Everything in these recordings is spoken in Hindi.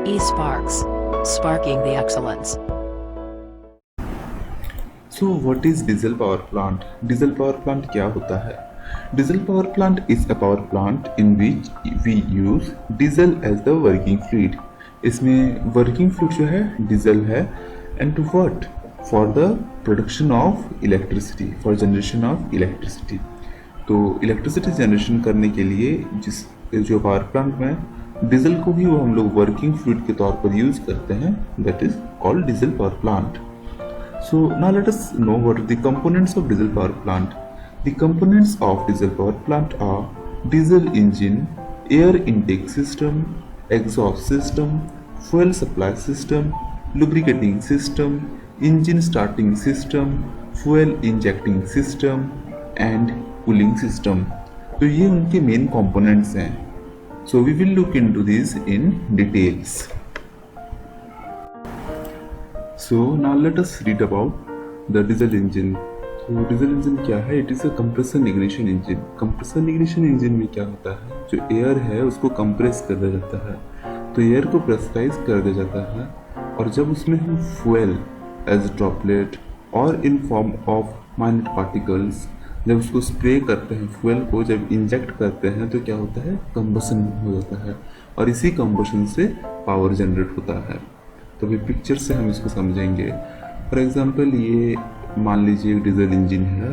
eSparks, sparking the excellence. So what is diesel power plant? Diesel power plant क्या होता है? Diesel power plant is a power plant in which we use diesel as the working fluid. इसमें working fluid जो है diesel है, and to what? For the production of electricity, for generation of electricity. तो इलेक्ट्रिसिटी जनरेशन करने के लिए जिस जो पावर प्लांट में डीजल को भी वो हम लोग वर्किंग फ्लूइड के तौर पर यूज करते हैं, that is called diesel power plant. So now let us know what are the components of diesel power plant. The components of diesel power plant are diesel engine, air intake system, exhaust system, fuel supply system, lubricating system, engine starting system, fuel injecting system and cooling system. तो ये उनके main components हैं. So we will look into these in details. So now let us read about the diesel engine. तो diesel engine क्या है? It is a compression ignition engine. Compression ignition engine में क्या होता है? जो एयर है उसको कंप्रेस कर दिया जाता है, तो एयर को प्रेशराइज कर दिया जाता है, और जब उसमें हम फ्यूल एज ड्रॉपलेट और in form of minute particles जब उसको स्प्रे करते हैं, फ्यूल को जब इंजेक्ट करते हैं, तो क्या होता है? कंबशन हो जाता है, और इसी कंबशन से पावर जनरेट होता है. तो अभी पिक्चर से हम इसको समझेंगे. फॉर एग्जांपल ये मान लीजिए एक डीजल इंजन है,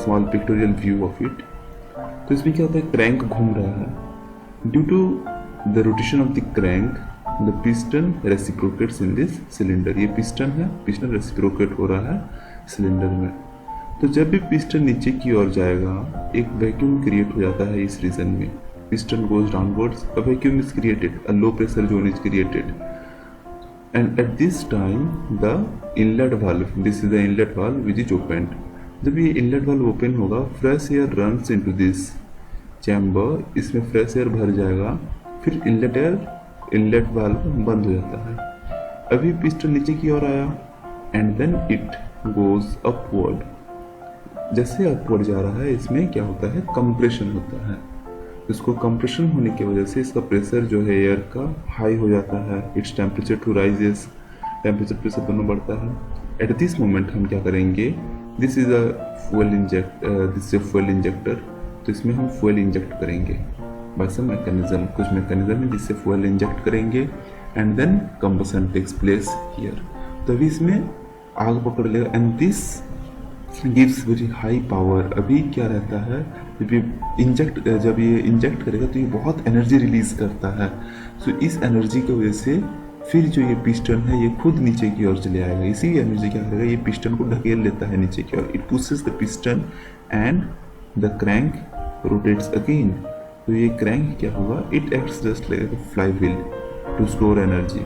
small pictorial view of it. तो इसमें क्या होता है? क्रैंक घूम रहा है. Due to the rotation of the crank the piston reciprocates in this cylinder. ये पिस्टन है, पिस्टन रेसिप्रोकेट हो रहा है सिलेंडर में. तो जब भी पिस्टन नीचे की ओर जाएगा एक वैक्यूम क्रिएट हो जाता है इस रीजन में. Piston goes downwards, a vacuum is created, a low pressure zone is created. And at this time the inlet valve, this is the inlet valve which is opened. जब ये inlet valve open होगा, fresh air runs into this chamber, इसमें fresh air भर जाएगा, फिर inlet valve बंद हो जाता है. अभी पिस्टन नीचे की ओर आया and then it goes upward. जैसे upward जा रहा है इसमें क्या होता है? कंप्रेशन होता है. इसको कंप्रेशन होने की वजह से इसका प्रेशर जो है एयर का हाई हो जाता है. Its temperature to rises, temperature pressure दोनों बढ़ता है. एट दिस मोमेंट हम क्या करेंगे? This is a fuel injector. तो इसमें हम फ्यूल इंजेक्ट करेंगे बाय सम मैकेनिज्म. कुछ मैकेनिज्म है जिससे फ्यूल इंजेक्ट करेंगे and then combustion takes place here. तो अभी इसमें आग पकड़ लेगा and this gives very high power. अभी क्या रहता है? जब ये इंजेक्ट करेगा तो ये बहुत एनर्जी रिलीज करता है. सो इस एनर्जी की वजह से फिर जो ये पिस्टन है ये खुद नीचे की ओर चले आएगा. इसी एनर्जी क्या करेगा? ये पिस्टन को ढकेल लेता है नीचे की ओर. It pushes the piston and the crank rotates again. तो ये क्रैंक क्या होगा? It acts just like a flywheel to store energy.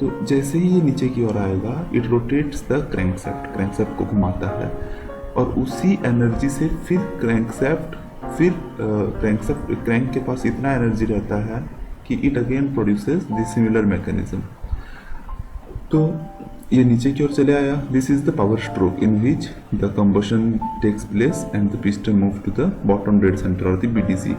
तो जैसे ही ये नीचे की ओर आएगा इट रोटेट्स द क्रैंकशैफ्ट को घुमाता है, और उसी एनर्जी से फिर क्रैंक के पास इतना एनर्जी रहता है कि it again produces the similar mechanism. तो ये नीचे की ओर चले आया. This is the power stroke in which the combustion takes place and the piston move to the bottom dead centre और द बीटीसी.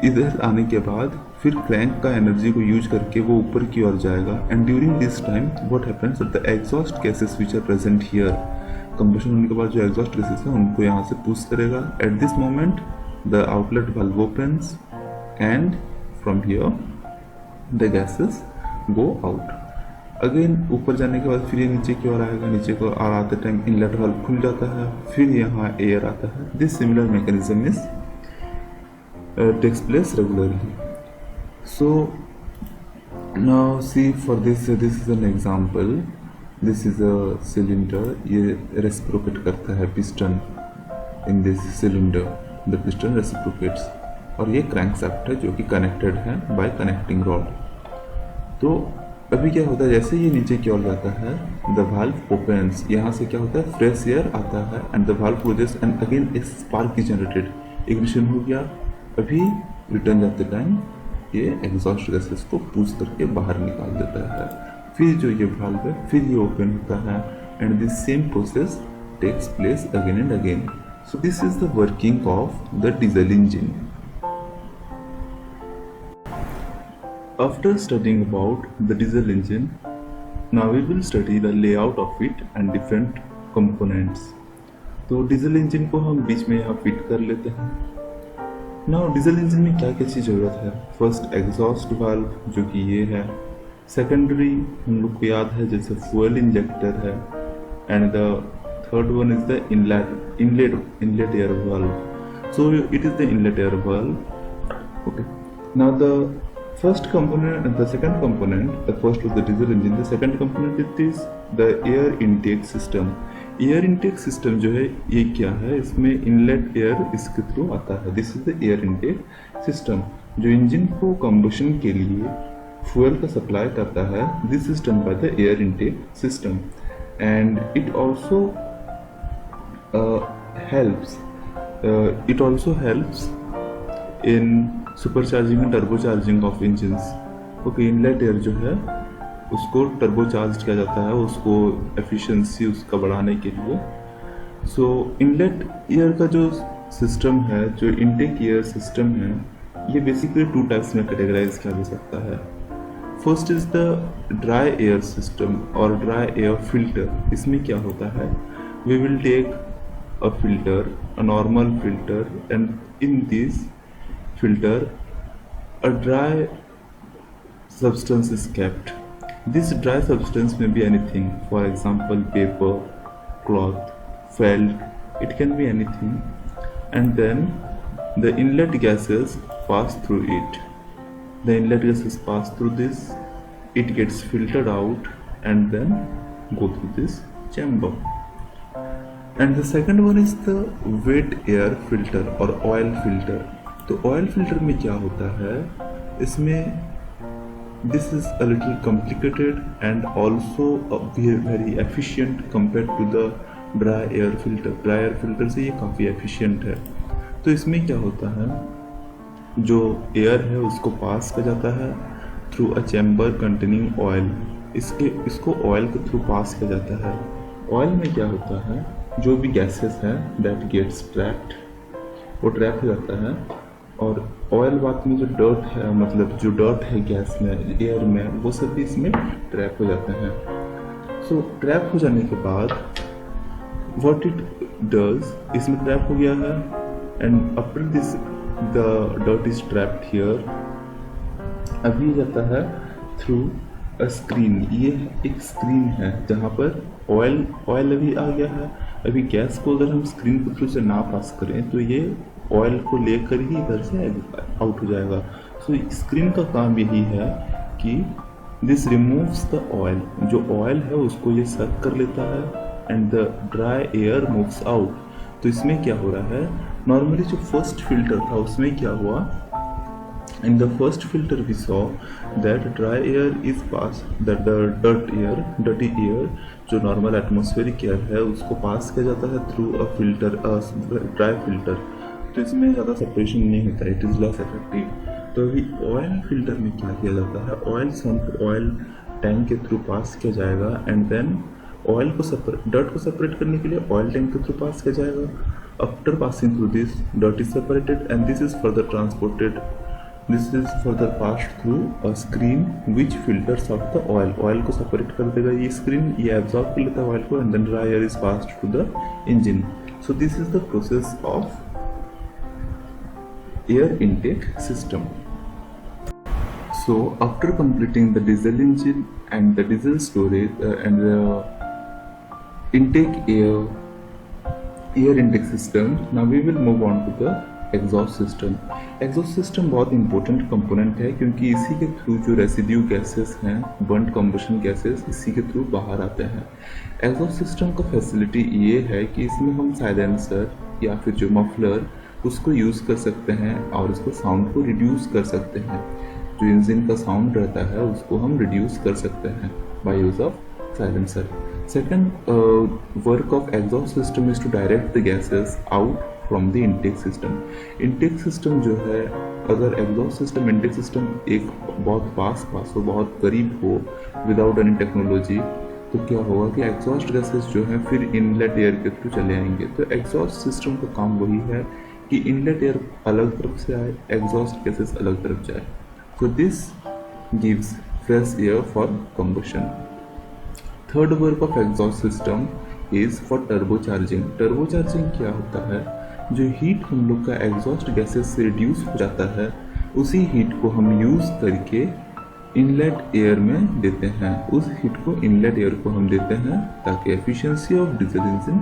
इधर आने के बाद फिर क्रैंक का एनर्जी को यूज करके वो ऊपर की ओर जाएगा. And during this time what happens the exhaust gases which are present here, combustion होने के बाद जो एग्जॉस्ट गैसेस है उनको यहाँ से पुश करेगा. Eight this moment the outlet valve opens and from here the gases go out. Again ऊपर जाने के बाद फिर ये नीचे की ओर आएगा. नीचे को और आते टाइम इनलेट वाल्व खुल जाता है, फिर यहाँ एयर आता है. This similar mechanism is takes place regularly. So now see for this is an example. This is a cylinder. ये reciprocate करता है piston in this cylinder. The piston reciprocates. और ये crankshaft है जो कि connected है by connecting rod. तो अभी क्या होता है? जैसे ये नीचे की ओर जाता है the valve opens. यहाँ से क्या होता है? fresh air आता है and the valve closes and again a spark is generated. ignition हो गया. अभी रिटर्न जाते टाइम ये एग्जॉस्ट गैसेस को पुश करके बाहर निकाल देता है. फिर जो ये वाल्व है फिर ये ओपन होता है and this same process takes place again and again. So this is the working of the diesel engine. After studying about the diesel engine, now we will study the layout of it and different components. तो डीजल इंजन को हम बीच में यहाँ फिट कर लेते हैं. नाउ डीजल इंजन में क्या क्या चीज़ ज़रूरत है. फर्स्ट एग्जॉस्ट वाल्व जो कि ये है. सेकेंडरी हम लोग को याद है जैसे फ्यूल इंजेक्टर है. And the third one is the inlet air valve. So it is the inlet air valve. Okay. Now the first component and the second component, the first was the diesel engine, the second component it is the air intake system. Air intake system जो है ये क्या है, इसमें इनलेट एयर इसके थ्रू आता है. This is the air intake system जो इंजन को कंबशन के लिए फ्यूल का सप्लाई करता है. This is done by the air intake system and it also helps in supercharging and turbocharging of engines. Okay. Inlet air जो है उसको टर्बोचार्ज किया जाता है, उसको एफिशिएंसी उसका बढ़ाने के लिए. सो इनलेट एयर का जो सिस्टम है, जो इनटेक एयर सिस्टम है, ये बेसिकली 2 टाइप्स में कैटेगराइज किया जा सकता है. First is the dry air system और ड्राई एयर फिल्टर. इसमें क्या होता है, we will take a filter, a normal filter, and in this filter a dry substance is kept. This dry substance may be anything, for example paper, cloth, felt, it can be anything, and then the inlet gases pass through it. The inlet gases pass through this, it gets filtered out and then go through this chamber. And the second one is the wet air filter or oil filter. तो ऑयल फिल्टर में क्या होता है, इसमें this is a little complicated and also very efficient compare to the dry air filter. Dry air filter से ये काफ़ी एफिशिएंट है. तो इसमें क्या होता है, जो एयर है उसको पास किया जाता है through a chamber containing oil. इसको ऑयल के थ्रू पास किया जाता है. ऑयल में क्या होता है, जो भी गैसेस हैं दैट गेट्स ट्रैप्ड, वो ट्रैप हो जाता है. और ऑयल बात में जो डर्ट है, मतलब जो डर्ट है गैस में, एयर में, वो सब भी इसमें ट्रैप हो जाते हैं. सो ट्रैप हो जाने के बाद व्हाट इट डज, इसमें ट्रैप हो गया है and after this the dirt is trapped here. अभी जाता है थ्रू अ स्क्रीन. ये एक स्क्रीन है जहाँ पर ऑयल अभी आ गया है. अभी गैस को अगर हम स्क्रीन के थ्रू से ना पास करें तो ये ऑयल को लेकर ही इधर से आउट हो जाएगा. सो स्क्रीन का काम यही है कि दिस रिमूव्स द ऑयल. जो ऑयल है उसको ये सक कर लेता है and the dry air moves out. तो इसमें क्या हो रहा है, नॉर्मली जो फर्स्ट फिल्टर था उसमें क्या हुआ, in the first filter we saw that dry air is passed, that the dirty air जो नॉर्मल एटमॉस्फेरिक एयर है उसको पास किया जाता है through a filter, dry filter. तो इसमें ज़्यादा सेपरेशन नहीं होता, इट इज़ लेस इफेक्टिव. तो अभी ऑयल फिल्टर में क्या किया जाता है, ऑयल टैंक के थ्रू पास किया जाएगा एंड देन ऑयल को डर्ट को सेपरेट करने के लिए ऑयल टैंक के थ्रू पास किया जाएगा. After passing through this, dirt is separated and this is further transported. This is further passed through a screen which filters out the oil. Oil को separate कर देगा ये screen, ये absorb कर लेता है oil को and then dry air is passed to the engine. So this is the process of air intake system. So after completing the diesel engine and the diesel storage and the air intake system, now we will move on to the exhaust system. Exhaust system बहुत इंपॉर्टेंट कंपोनेंट है क्योंकि इसी के थ्रू जो रेसिड्यू गैसेस हैं, बर्न कम्बशन गैसेस, इसी के थ्रू बाहर आते हैं. एग्जॉस्ट सिस्टम का फैसिलिटी ये है कि इसमें हम साइलेंसर या फिर जो मफलर उसको यूज़ कर सकते हैं और उसको साउंड को रिड्यूस कर सकते हैं. जो इंजन का साउंड रहता है उसको हम रिड्यूस कर सकते हैं by use of silencer. Second work of exhaust system is to direct the gases out from the intake system. Intake system जो है, अगर एग्जॉस्ट सिस्टम इंटेक सिस्टम एक बहुत पास हो, बहुत करीब हो विदाउट एनी टेक्नोलॉजी, तो क्या होगा कि एग्जॉस्ट गैसेस जो है फिर इनलेट एयर के थ्रू चले आएंगे. तो एग्जॉस्ट सिस्टम का काम वही है कि इनलेट एयर अलग तरफ से आए, एग्जॉस्ट गैसेस अलग तरफ जाए. तो this gives fresh air for combustion. Third work of exhaust system is for turbocharging. Turbocharging क्या होता है? जो हीट हम लोग का एग्जॉस्ट गैसेस से रिड्यूस हो जाता है, उसी हीट को हम यूज़ करके इनलेट एयर में देते हैं. उस हीट को इनलेट एयर को हम देते हैं ताकि efficiency of diesel engine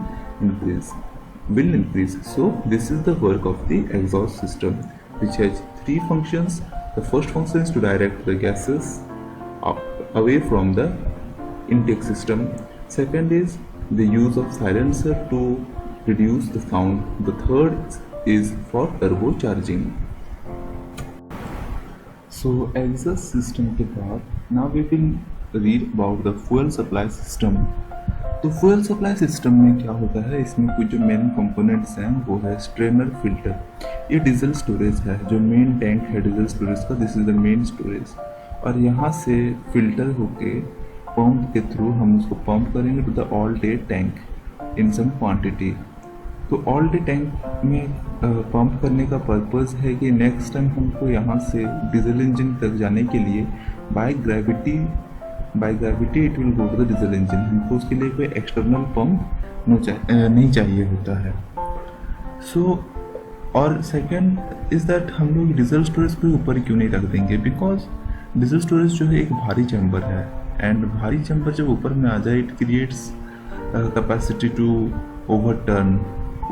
will increase. So this is the work of the exhaust system, which has three functions. The first function is to direct the gases away from the intake system. Second is the use of silencer to reduce the sound. The third is for turbocharging. So exhaust system के बाद now we will read about the fuel supply system. तो फ्यूल सप्लाई सिस्टम में क्या होता है, इसमें कुछ जो मेन कंपोनेंट्स हैं वो है स्ट्रेनर, फिल्टर. ये डीजल स्टोरेज है, जो मेन टैंक है डीजल स्टोरेज का, this is the main storage. और यहाँ से फिल्टर होके पंप के थ्रू हम उसको पंप करेंगे to the all day tank in some quantity. तो ऑल डे टैंक में पंप करने का पर्पस है कि नेक्स्ट टाइम हमको यहाँ से डीजल इंजन तक जाने के लिए by gravity it will go to the diesel engine. हमको उसके लिए कोई एक्सटर्नल पंप नहीं चाहिए होता है. सो और सेकंड इज़ दैट हम लोग डीजल स्टोरेज को ऊपर क्यों नहीं रख देंगे, बिकॉज डीजल स्टोरेज जो है एक भारी चैम्बर है, एंड भारी चैम्बर जब ऊपर में आ जाए it creates capacity to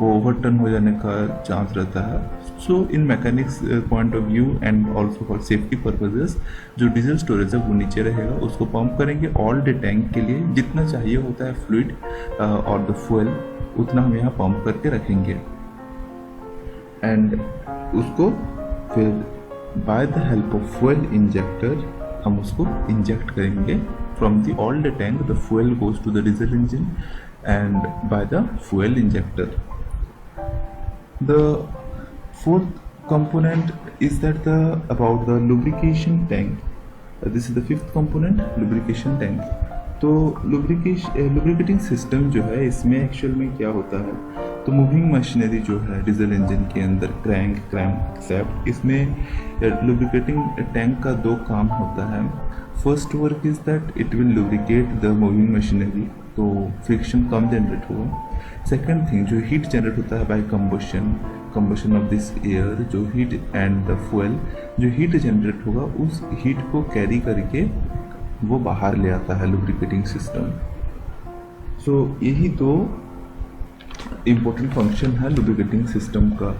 overturn हो जाने का चांस रहता है. So in mechanics point of view and also for safety purposes जो डीजल स्टोरेज है वो नीचे रहेगा. उसको पंप करेंगे ऑल डे टैंक के लिए, जितना चाहिए होता है फ्लूइड और द फ्यूल उतना हम यहाँ पंप करके रखेंगे. एंड उसको फिर by the help of fuel injector हम उसको इंजेक्ट करेंगे from the all day tank. The fuel goes to the diesel engine and by the fuel injector. The fourth component is that about the lubrication tank. This is the fifth component, lubrication tank. तो lubricating system जो है इसमें एक्चुअल में क्या होता है, तो मूविंग मशीनरी जो है डीजल इंजन के अंदर क्रैंक, इसमें lubricating टैंक का दो काम होता है. First work is that it will lubricate the moving machinery, तो फ्रिक्शन कम जनरेट होगा. सेकेंड थिंग जो हीट जनरेट होता है by combustion of this air, जो हीट एंड द फ्यूल, जो हीट जनरेट होगा उस हीट को कैरी करके वो बाहर ले आता है लुब्रिकेटिंग सिस्टम. सो यही दो इम्पोर्टेंट फंक्शन है लुब्रिकेटिंग सिस्टम का.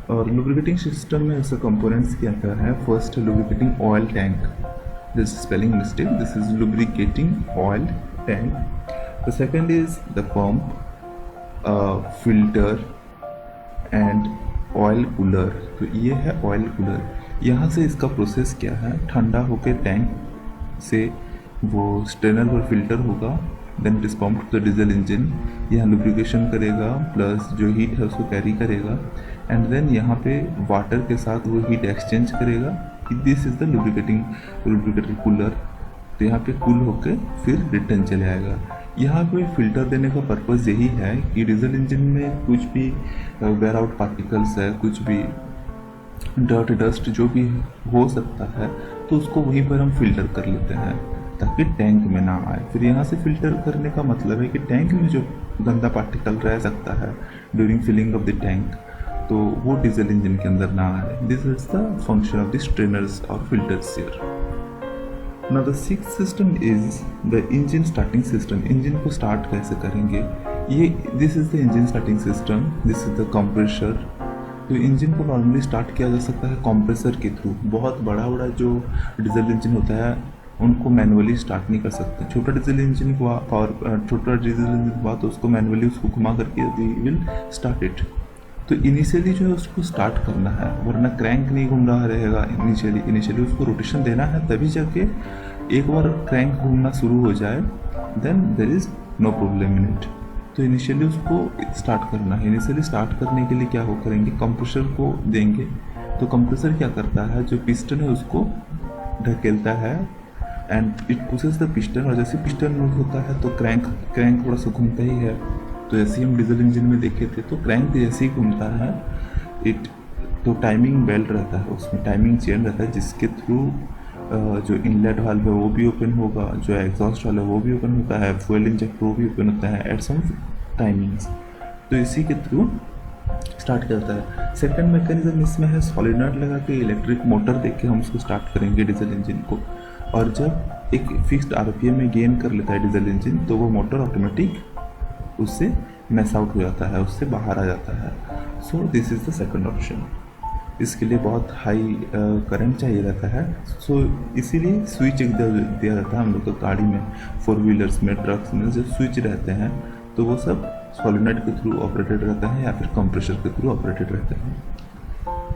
और लुब्रिकेटिंग सिस्टम में ऐसे कंपोनेंट्स क्या क्या है. First lubricating oil tank, this spelling mistake, this is lubricating oil tank. The second is the pump, filter and oil cooler. तो ये है ऑयल कूलर. यहाँ से इसका प्रोसेस क्या है, ठंडा होकर टैंक से वो स्ट्रेनर और फिल्टर होगा, then it is pump to the diesel engine, यहाँ लुब्रिकेशन करेगा प्लस जो हीट है उसको कैरी करेगा, एंड देन यहाँ पे वाटर के साथ वो हीट एक्सचेंज करेगा. This is the lubricator cooler. तो यहाँ पे कूल होकर फिर रिटर्न चले आएगा. यहाँ पे फिल्टर देने का पर्पस यही है कि डीजल इंजन में कुछ भी वेयर आउट पार्टिकल्स है, कुछ भी डस्ट जो भी हो सकता है, तो उसको वहीं पर हम फिल्टर कर लेते हैं ताकि टैंक में ना आए. फिर यहाँ से फिल्टर करने का मतलब है कि टैंक में जो गंदा पार्टिकल रह सकता है during filling of the tank, तो वो डीजल इंजन के अंदर ना आए. This is the function of the strainers और filters here. Now the sixth system is the engine starting system. Engine को स्टार्ट कैसे करेंगे, ये this is the engine starting system, this is the compressor. तो इंजन को नॉर्मली स्टार्ट किया जा सकता है कंप्रेसर के थ्रू. बहुत बड़ा जो डीजल इंजन होता है उनको मैनुअली स्टार्ट नहीं कर सकते. छोटा डीजल इंजन हुआ तो उसको मैनुअली उसको घुमा करके वी विल स्टार्ट इट. तो इनिशियली जो है उसको स्टार्ट करना है, वरना क्रैंक नहीं घूम रहा रहेगा. इनिशियली उसको रोटेशन देना है, तभी जाके एक बार क्रैंक घूमना शुरू हो जाए then there is no problem in it. तो इनिशियली उसको स्टार्ट करना है. इनिशियली स्टार्ट करने के लिए क्या हो करेंगे, कंप्रेसर को देंगे. तो कंप्रेसर क्या करता है, जो पिस्टन है उसको ढकेलता है and it pushes the piston. और जैसे पिस्टन मूव होता है तो क्रैंक थोड़ा सा घूमता ही है. तो जैसे हम डीजल इंजन में देखे थे तो क्रैंक जैसे ही घूमता है तो टाइमिंग बेल्ट रहता है, उसमें टाइमिंग चेन रहता है जिसके थ्रू जो इनलेट वाल्व है वो भी ओपन होगा, जो एग्जॉस्ट वाल्व है वो भी ओपन होता है, फ्यूल इंजेक्टर वो भी ओपन होता है एट सम टाइमिंग्स। तो इसी के थ्रू स्टार्ट करता है। सेकंड मैकेनिज्म इसमें है सॉलिनॉइड लगा के इलेक्ट्रिक मोटर देख के हम उसको स्टार्ट करेंगे डीजल इंजन को, और जब एक फिक्स्ड आरपीएम में गेन कर लेता है डीजल इंजन तो वो मोटर ऑटोमेटिक उससे मैस आउट हो जाता है, उससे बाहर आ जाता है। So this is the second option. इसके लिए बहुत हाई करंट चाहिए रहता है, सो इसीलिए स्विच एक दिया जाता है हम लोग को गाड़ी में, फोर व्हीलर्स में, ट्रक्स में जो स्विच रहते हैं तो वो सब सॉलिनॉइड के थ्रू ऑपरेटेड रहता है या फिर कंप्रेसर के थ्रू ऑपरेटेड रहते हैं।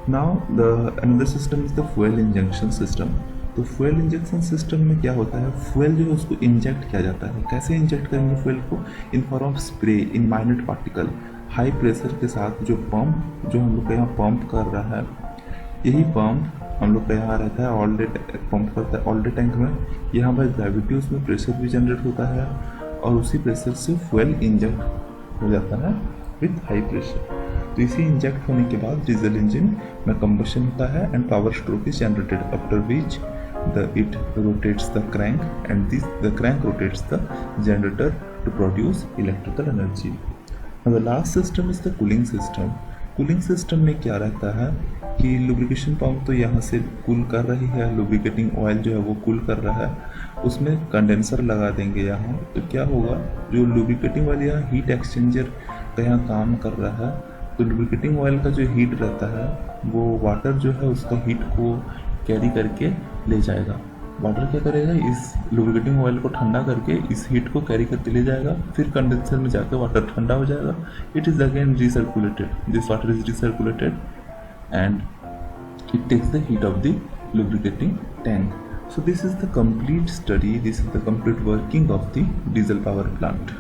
Now the another system is the fuel injection system. तो फ्यूल इंजेक्शन सिस्टम में क्या होता है, फ्यूल जो है उसको इंजेक्ट किया जाता है। कैसे इंजेक्ट करेंगे फ्यूल को? In form of spray in minute particle, high pressure के साथ जो पंप जो हम लोग का यहाँ पंप कर रहा है, यही पंप हम लोग का यहाँ रहता है ऑल डे पंप करता है ऑल डे टैंक में। यहाँ पर ग्रेविटी उसमें प्रेशर भी जनरेट होता है और उसी प्रेशर से फ्यूल इंजेक्ट हो जाता है विथ हाई प्रेशर। तो इसी इंजेक्ट होने के बाद डीजल इंजन में कंबशन होता है and power stroke is generated, after which it rotates the crank and the crank rotates the generator to produce electrical energy. Now the last system is the cooling system. Cooling system में क्या रहता है कि लुब्रिकेशन पंप तो यहाँ से कूल कर रही है, लुब्रिकेटिंग ऑयल जो है वो कूल कर रहा है, उसमें कंडेंसर लगा देंगे यहाँ। तो क्या होगा, जो लुब्रिकेटिंग वाली यहाँ हीट एक्सचेंजर का यहाँ काम कर रहा है, तो लुब्रिकेटिंग ऑयल का जो हीट रहता है वो वाटर जो है उसका हीट को कैरी करके ले जाएगा। वाटर क्या करेगा, इस लुब्रिकेटिंग ऑयल को ठंडा करके इस हीट को कैरी करके ले जाएगा, फिर कंडेंसर में जाकर वाटर ठंडा हो जाएगा। It is again recirculated, this water is recirculated and it takes the heat of the lubricating tank. So this is the complete study, this is the complete working of the diesel power plant.